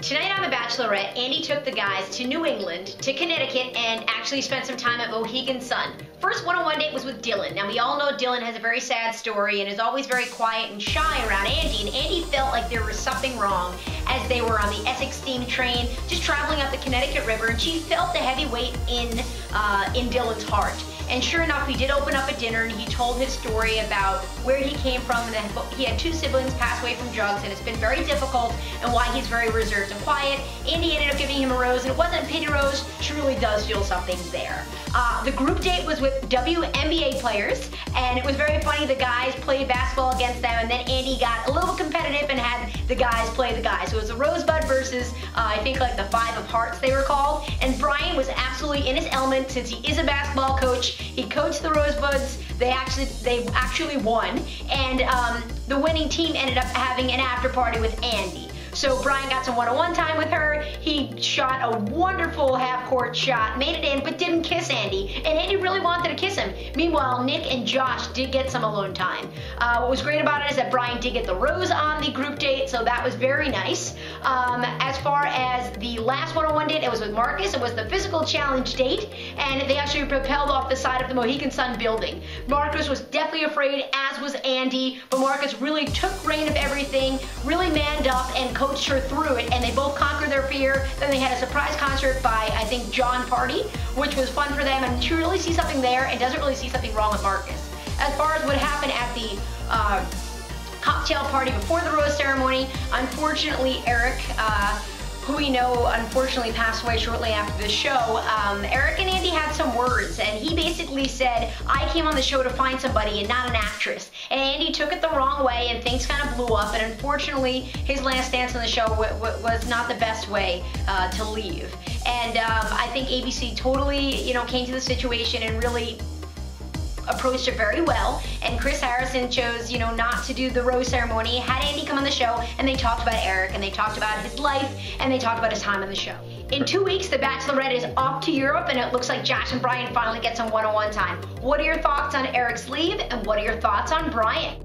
Tonight on The Bachelorette, Andy took the guys to New England, to Connecticut, and actually spent some time at Mohegan Sun. First one-on-one date was with Dylan. Now, we all know Dylan has a very sad story and is always very quiet and shy around Andy, and Andy felt like there was something wrong as they were on the Essex steam train, just traveling up the Connecticut River, and she felt the heavy weight in Dylan's heart. And sure enough, he did open up at dinner and he told his story about where he came from, and that he had two siblings pass away from drugs, and it's been very difficult, and why he's very reserved and quiet. Andy ended up giving him a rose, and it wasn't a pity rose. She really does feel something there. The group date was with WNBA players, and it was very funny. The guys played basketball against them, and then Andy got a little competitive and had the guys play the guys. So it was a Rosebud versus, I think, like the Five of Hearts they were called. And Brian was absolutely in his element since he is a basketball coach. He coached the Rosebuds. They actually won, and the winning team ended up having an after party with Andy. So Brian got some one-on-one time with her. He shot a wonderful half-court shot, made it in, but didn't kiss Andy. And Andy really wanted to kiss him. Meanwhile, Nick and Josh did get some alone time. What was great about it is that Brian did get the rose on the group date, so that was very nice. As far as the last one-on-one date, it was with Marcus. It was the physical challenge date, and they actually propelled off the side of the Mohegan Sun building. Marcus was definitely afraid, as was Andy, but Marcus really took reign of everything, really manned up, and coached her through it, and they both conquered their fear. Then they had a surprise concert by, I think, John Party, which was fun for them, and she really sees something there and doesn't really see something wrong with Marcus. As far as what happened at the cocktail party before the rose ceremony, unfortunately, Eric, who we know unfortunately passed away shortly after the show, Eric and Andy had some words, and he basically said, I came on the show to find somebody and not an actress. And Andy took it the wrong way, and things kind of blew up, and unfortunately, his last dance on the show was not the best way to leave. And I think ABC totally, came to the situation and really approached it very well, and Chris Harrison chose, not to do the rose ceremony, had Andy come on the show, and they talked about Eric, and they talked about his life, and they talked about his time on the show. In 2 weeks, The Bachelorette is off to Europe, and it looks like Josh and Brian finally get some one-on-one time. What are your thoughts on Eric's leave, and what are your thoughts on Brian?